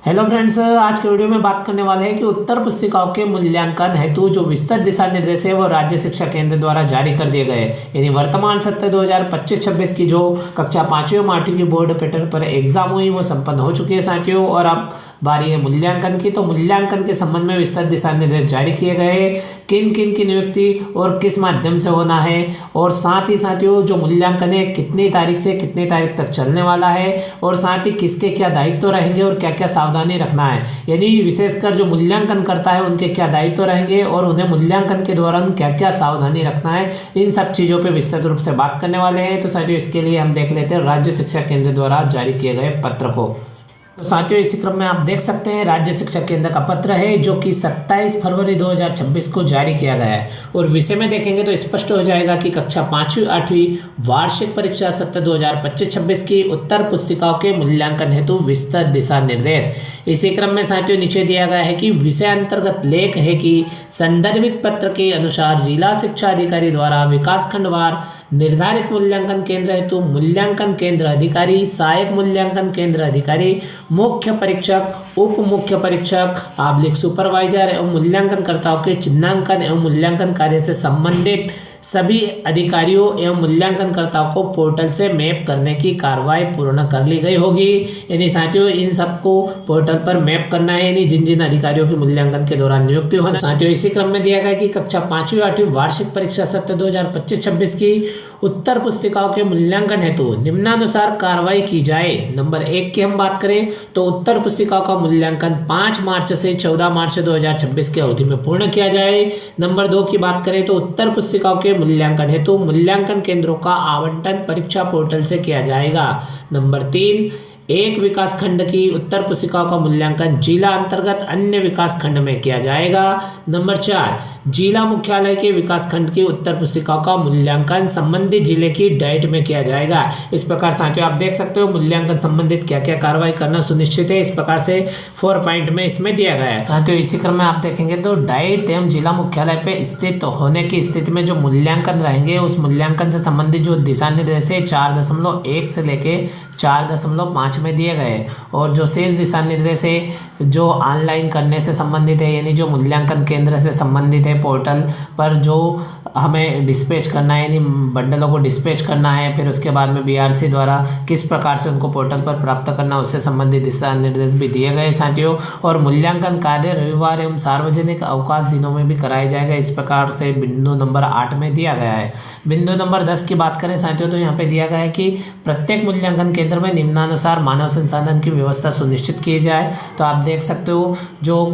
Hello friends, आज के video में बात करने वाले हैं कि उत्तर पुस्तिकाओं के मूल्यांकन हेतु जो विस्तृत दिशा निर्देश है वो राज्य शिक्षा केंद्र द्वारा जारी कर दिए गए। यानी वर्तमान सत्र 2025-26 की जो कक्षा 5वीं और 8वीं की बोर्ड पैटर्न पर एग्जाम हुई वो संपन्न हो चुकी है साथियों। और अब बारी है मूल्यांकन की। तो मूल्यांकन के संबंध में विस्तृत दिशा निर्देश जारी किए गए, किन किन की नियुक्ति और किस माध्यम से होना है, और साथ ही साथियों जो मूल्यांकन है कितनी तारीख से कितनी तारीख तक चलने वाला है, और साथ ही किसके क्या दायित्व रहेंगे और क्या क्या सावधानी रखना है। यानी विशेषकर जो मूल्यांकन करता है उनके क्या दायित्व रहेंगे और उन्हें मूल्यांकन के दौरान क्या क्या सावधानी रखना है, इन सब चीज़ों पे विस्तृत रूप से बात करने वाले हैं। तो साथियों इसके लिए हम देख लेते हैं राज्य शिक्षा केंद्र द्वारा जारी किए गए पत्र को। तो साथियों इसी क्रम में आप देख सकते हैं राज्य शिक्षा केंद्र का पत्र है जो कि 27 फरवरी 2026 को जारी किया गया है। और विषय में देखेंगे तो स्पष्ट हो जाएगा कि कक्षा 5वीं 8वीं वार्षिक परीक्षा सत्र 2025-26 की उत्तर पुस्तिकाओं के मूल्यांकन हेतु विस्तृत दिशा निर्देश। इसी क्रम में साथियों नीचे दिया गया है कि विषय अंतर्गत लेख है कि संदर्भित पत्र के अनुसार जिला शिक्षा अधिकारी द्वारा विकासखंडवार निर्धारित मूल्यांकन केंद्र हेतु मूल्यांकन केंद्र अधिकारी, सहायक मूल्यांकन केंद्र अधिकारी, मुख्य परीक्षक, उप मुख्य परीक्षक / सुपरवाइजर एवं मूल्यांकनकर्ताओं के चिन्हांकन एवं मूल्यांकन कार्य से संबंधित सभी अधिकारियों एवं मूल्यांकनकर्ताओं को पोर्टल से मैप करने की कार्रवाई पूर्ण कर ली गई होगी। यानी साथियों इन सबको पोर्टल पर मैप करना है, यानी जिन जिन अधिकारियों की मूल्यांकन के दौरान नियुक्ति होना। साथियों इसी क्रम में दिया गया कि कक्षा 5वीं 8वीं वार्षिक परीक्षा सत्र 2025-26 की उत्तर पुस्तिकाओं के मूल्यांकन हेतु निम्नानुसार कार्रवाई की जाए। नंबर 1 की हम बात करें तो उत्तर पुस्तिकाओं का मूल्यांकन 5 मार्च से 14 मार्च 2026 की अवधि में पूर्ण किया जाए। नंबर 2 की बात करें तो उत्तर पुस्तिकाओं के मूल्यांकन हेतु मूल्यांकन केंद्रों का आवंटन परीक्षा पोर्टल से किया जाएगा। नंबर 3, एक विकास खंड की उत्तर पुस्तिकाओं का मूल्यांकन जिला अंतर्गत अन्य विकास खंड में किया जाएगा। नंबर 4, जिला मुख्यालय के विकास खंड की उत्तर पुस्तिकाओं का मूल्यांकन संबंधित जिले की डाइट में किया जाएगा। इस प्रकार साथियों आप देख सकते हो मूल्यांकन संबंधित क्या क्या कार्रवाई करना सुनिश्चित है, इस प्रकार से 4 पॉइंट में इसमें दिया गया है। साथियों इसी क्रम में आप देखेंगे तो डाइट एवं जिला मुख्यालय पे स्थित होने की स्थिति में जो मूल्यांकन रहेंगे उस मूल्यांकन से संबंधित जो दिशा निर्देश है 4.1 से लेके 4.5 में दिए गए। और जो शेष दिशा निर्देश है जो ऑनलाइन करने से संबंधित है, यानी जो मूल्यांकन केंद्र से संबंधित है पोर्टल पर जो हमें डिस्पैच करना है, यानी बंडलों को डिस्पैच करना है, फिर उसके बाद में बीआरसी द्वारा किस प्रकार से उनको पोर्टल पर प्राप्त करना, उससे संबंधित दिशा निर्देश भी दिए गए साथियों। और मूल्यांकन कार्य रविवार एवं सार्वजनिक अवकाश दिनों में भी कराया जाएगा, इस प्रकार से बिंदु नंबर 8 में दिया गया है। बिंदु नंबर 10 की बात करें साथियों तो यहाँ पे दिया गया है कि प्रत्येक मूल्यांकन केंद्र में निम्नानुसार मानव संसाधन की व्यवस्था सुनिश्चित की जाए। तो आप देख सकते हो जो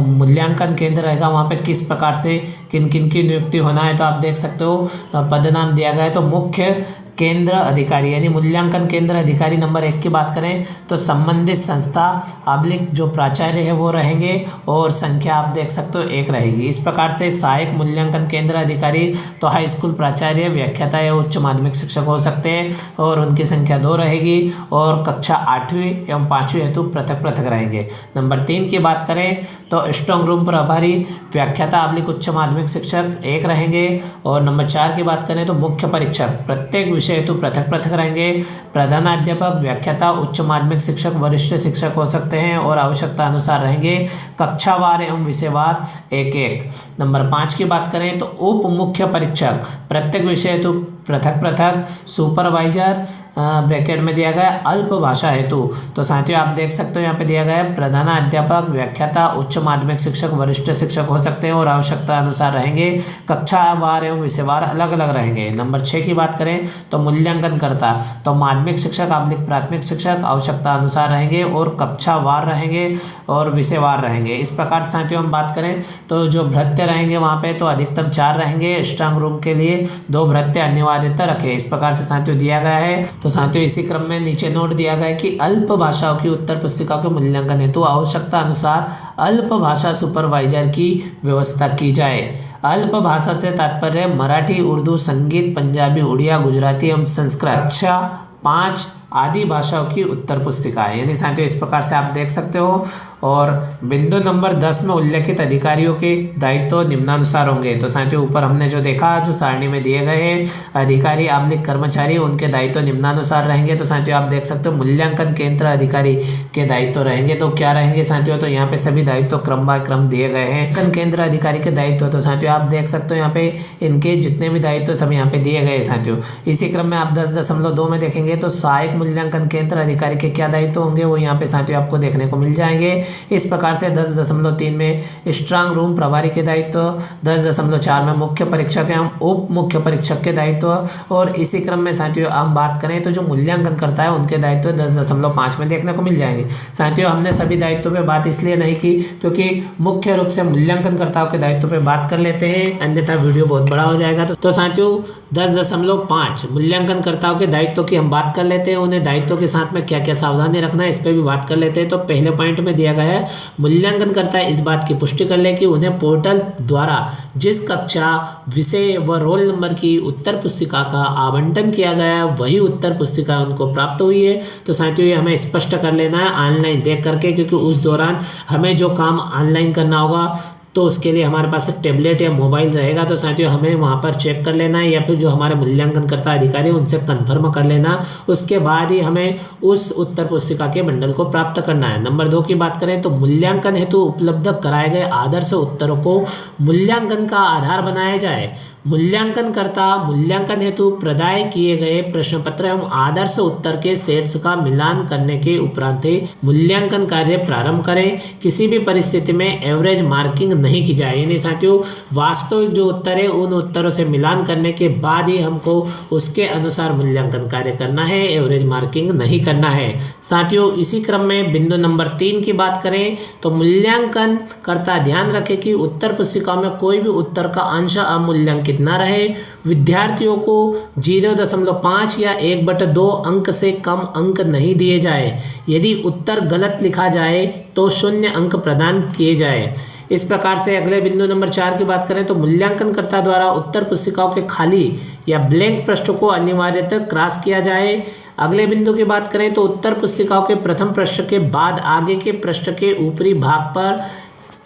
मूल्यांकन केंद्र रहेगा वहाँ पे किस प्रकार से किन किन की नियुक्ति होना है। तो आप देख सकते हो पद नाम दिया गया है। तो मुख्य केंद्र अधिकारी यानी मूल्यांकन केंद्र अधिकारी नंबर 1 की बात करें तो संबंधित संस्था / जो प्राचार्य है वो रहेंगे, और संख्या आप देख सकते हो 1 रहेगी। इस प्रकार से सहायक मूल्यांकन केंद्र अधिकारी तो हाई स्कूल प्राचार्य, व्याख्याता या उच्च माध्यमिक शिक्षक हो सकते हैं और उनकी संख्या 2 रहेगी। और कक्षा 8वीं एवं 5वीं हेतु पृथक पृथक रहेंगे। नंबर 3 की बात करें तो स्ट्रांग रूम प्रभारी, व्याख्याता / उच्च माध्यमिक शिक्षक 1 रहेंगे। और नंबर 4 की बात करें तो मुख्य परीक्षक प्रत्येक हेतु पृथक पृथक रहेंगे। प्रधानाध्यापक, व्याख्याता, उच्च माध्यमिक शिक्षक, वरिष्ठ शिक्षक हो सकते हैं और आवश्यकता अनुसार रहेंगे। कक्षावार एवं विषयवार 1-1। नंबर 5 की बात करें तो उप मुख्य परीक्षक प्रत्येक विषय हेतु पृथक पृथक। सुपरवाइजर ब्रैकेट में दिया गया अल्प भाषा हेतु। तो साथियों आप देख सकते हो यहाँ पे दिया गया है प्रधानाध्यापक, व्याख्याता, उच्च माध्यमिक शिक्षक, वरिष्ठ शिक्षक हो सकते हैं और आवश्यकता अनुसार रहेंगे। कक्षावार एवं विषयवार अलग अलग रहेंगे। नंबर 6 की बात करें तो मूल्यांकन करता तो माध्यमिक शिक्षक / प्राथमिक शिक्षक आवश्यकता अनुसार रहेंगे और कक्षावार रहेंगे और विषयवार रहेंगे। इस प्रकार से साथियों हम बात करें तो जो भृत्य रहेंगे वहाँ पे तो अधिकतम 4 रहेंगे। स्ट्रांग रूम के लिए 2 भृत्य अनिवार्यता रखे, इस प्रकार से साथियों दिया गया है। तो साथियों इसी क्रम में नीचे नोट दिया गया है कि अल्प भाषाओं की उत्तर पुस्तिका के मूल्यांकन हेतु आवश्यकता अनुसार अल्प भाषा सुपरवाइजर की व्यवस्था की जाए। अल्प भाषा से तात्पर्य मराठी, उर्दू, संगीत, पंजाबी, उड़िया, गुजराती एवं संस्कृत। कक्षा 5 आदि भाषाओं की उत्तर पुस्तिका है। यानी साथियों इस प्रकार से आप देख सकते हो। और बिंदु नंबर 10 में उल्लेखित अधिकारियों के दायित्व निम्नानुसार होंगे। तो साथियों ऊपर हमने जो देखा, जो सारणी में दिए गए हैं अधिकारी आबलिक कर्मचारी, उनके दायित्व निम्नानुसार रहेंगे। तो साथियों आप देख सकते हो मूल्यांकन केंद्र अधिकारी के दायित्व रहेंगे। तो क्या रहेंगे साथियों, तो यहाँ पे सभी दायित्व क्रम बाय क्रम दिए गए हैं। केंद्र अधिकारी के दायित्व, तो साथियों आप देख सकते हो यहाँ पे इनके जितने भी दायित्व सब यहाँ पे दिए गए हैं साथियों। इसी क्रम में आप 10.2 में देखेंगे तो सहायक मूल्यांकन केंद्र अधिकारी के क्या दायित्व होंगे वो यहाँ पे साथियों आपको देखने को मिल जाएंगे। इस प्रकार से 10.3 में स्ट्रांग रूम प्रभारी के दायित्व, 10.4 में मुख्य परीक्षक एवं उप मुख्य परीक्षक के दायित्व। और इसी क्रम में साथियों हम बात करें तो जो मूल्यांकन करता है उनके दायित्व 10.5 में देखने को मिल जाएंगे। साथियों हमने सभी दायित्वों पे बात इसलिए नहीं की क्योंकि मुख्य रूप से मूल्यांकनकर्ताओं के दायित्व पे बात कर लेते हैं, अन्यथा वीडियो बहुत बड़ा हो जाएगा। तो साथियों 10.5 मूल्यांकनकर्ताओं के दायित्व की हम बात कर लेते हैं। उन्हें दायित्व के साथ में क्या क्या सावधानी रखना है इस पर भी बात कर लेते हैं। तो पहले पॉइंट में दिया गया है मूल्यांकनकर्ता इस बात की पुष्टि कर ले कि उन्हें पोर्टल द्वारा जिस कक्षा, विषय व रोल नंबर की उत्तर पुस्तिका का आवंटन किया गया है वही उत्तर पुस्तिका उनको प्राप्त हुई है। तो साथियों ये हमें स्पष्ट कर लेना है ऑनलाइन देख करके, क्योंकि उस दौरान हमें जो काम ऑनलाइन करना होगा तो उसके लिए हमारे पास टैबलेट या मोबाइल रहेगा। तो साथियों हमें वहाँ पर चेक कर लेना है या फिर जो हमारे मूल्यांकनकर्ता अधिकारी उनसे कंफर्म कर लेना, उसके बाद ही हमें उस उत्तर पुस्तिका के बंडल को प्राप्त करना है। नंबर 2 की बात करें तो मूल्यांकन हेतु उपलब्ध कराए गए आदर्श उत्तरों को मूल्यांकन का आधार बनाया जाए। मूल्यांकनकर्ता मूल्यांकन हेतु प्रदाय किए गए प्रश्न पत्र एवं आदर्श उत्तर के सेट्स का मिलान करने के उपरांत मूल्यांकन कार्य प्रारंभ करें। किसी भी परिस्थिति में एवरेज मार्किंग नहीं की जाए। यानी साथियों वास्तविक जो उत्तर है उन उत्तरों से मिलान करने के बाद ही हमको उसके अनुसार मूल्यांकन कार्य करना है, एवरेज मार्किंग नहीं करना है। साथियों इसी क्रम में बिंदु नंबर 3 की बात करें तो मूल्यांकनकर्ता ध्यान रखे कि उत्तर पुस्तिका में कोई भी उत्तर का अंश अमूल्यांकित ना रहे। विद्यार्थियों को 0.5 या 1/2 अंक से कम अंक नहीं दिए जाए। यदि उत्तर गलत लिखा जाए तो 0 अंक प्रदान किए जाए। इस प्रकार से अगले बिंदु नंबर 4 की बात करें तो मूल्यांकनकर्ता द्वारा उत्तर पुस्तिकाओं के खाली या ब्लैंक पृष्ठ को अनिवार्यतः क्रॉस किया जाए। अगले बिंदु की बात करें तो उत्तर पुस्तिकाओं के प्रथम पृष्ठ के बाद आगे के पृष्ठ के ऊपरी भाग पर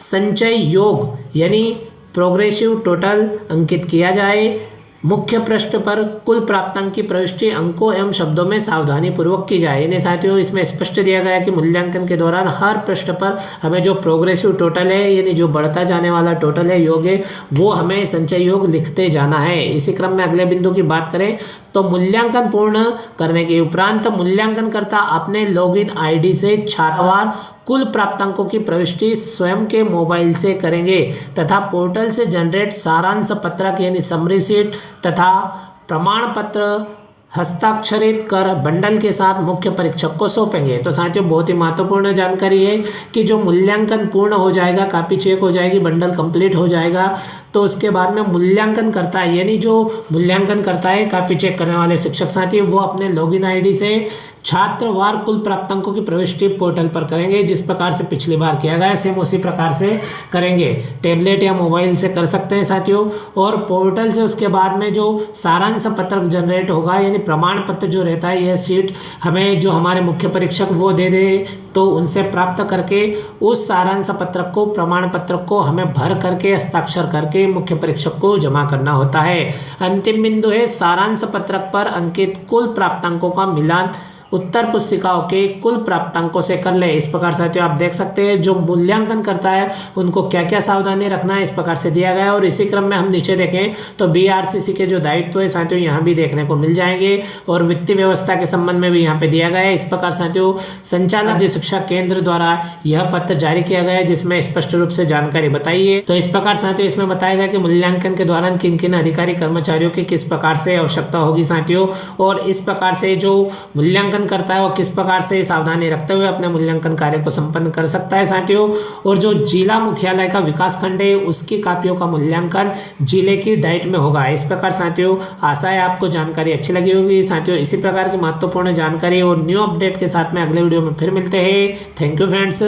संचय योग यानी प्रोग्रेसिव टोटल अंकित किया जाए। मुख्य पृष्ठ पर कुल प्राप्तांक की प्रविष्टि अंकों एवं शब्दों में सावधानी पूर्वक की जाए। इन्हें साथियों इसमें स्पष्ट दिया गया है कि मूल्यांकन के दौरान हर पृष्ठ पर हमें जो प्रोग्रेसिव टोटल है यानी जो बढ़ता जाने वाला टोटल है योग है वो हमें संचय योग लिखते जाना है। इसी क्रम में अगले बिंदु की बात करें तो मूल्यांकन पूर्ण करने के उपरांत मूल्यांकनकर्ता अपने लॉगिन आईडी से छात्रवार कुल प्राप्तांकों की प्रविष्टि स्वयं के मोबाइल से करेंगे तथा पोर्टल से जनरेट सारांश पत्रक यानी समरी शीट तथा प्रमाण पत्र हस्ताक्षरित कर बंडल के साथ मुख्य परीक्षक को सौंपेंगे। तो साथियों बहुत ही महत्वपूर्ण जानकारी है कि जो मूल्यांकन पूर्ण हो जाएगा, कॉपी चेक हो जाएगी, बंडल कंप्लीट हो जाएगा तो उसके बाद में मूल्यांकन करता है यानी जो मूल्यांकन करता है कॉपी चेक करने वाले शिक्षक साथी वो अपने लॉगिन आईडी से छात्रवार कुल प्राप्तांकों की प्रविष्टि पोर्टल पर करेंगे। जिस प्रकार से पिछली बार किया गया सेम उसी प्रकार से करेंगे। टैबलेट या मोबाइल से कर सकते हैं साथियों। और पोर्टल से उसके बाद में जो सारांश पत्रक जनरेट होगा यानी प्रमाण पत्र जो रहता है यह सीट हमें जो हमारे मुख्य परीक्षक वो दे दे तो उनसे प्राप्त करके उस सारांश पत्रक को प्रमाण पत्रक को हमें भर करके हस्ताक्षर करके मुख्य परीक्षक को जमा करना होता है। अंतिम बिंदु है सारांश पत्रक पर अंकित कुल प्राप्तांकों का मिलान उत्तर पुस्तिकाओं के कुल प्राप्तांकों से कर ले। इस प्रकार साथियों आप देख सकते हैं जो मूल्यांकन करता है उनको क्या क्या सावधानी रखना है इस प्रकार से दिया गया है। और इसी क्रम में हम नीचे देखें तो BRCC के जो दायित्व है साथियों यहाँ भी देखने को मिल जाएंगे और वित्तीय व्यवस्था के संबंध में भी यहाँ पे दिया गया है। इस प्रकार साथियों संचालक राज्य शिक्षा केंद्र द्वारा यह पत्र जारी किया गया है जिसमें स्पष्ट रूप से जानकारी बताई है। तो इस प्रकार साथियों इसमें बताया गया कि मूल्यांकन के दौरान किन किन अधिकारी कर्मचारियों की किस प्रकार से आवश्यकता होगी साथियों। और इस प्रकार से जो मूल्यांकन करता है और किस प्रकार से सावधानी रखते हुए अपने मूल्यांकन कार्य को संपन्न कर सकता है साथियों। और जो जिला मुख्यालय का विकास खंड है उसकी कापियों का मूल्यांकन जिले की डाइट में होगा। इस प्रकार साथियों आशा है आपको जानकारी अच्छी लगी होगी साथियों। इसी प्रकार की महत्वपूर्ण जानकारी और न्यू अपडेट के साथ में अगले वीडियो में फिर मिलते हैं। Thank you friends.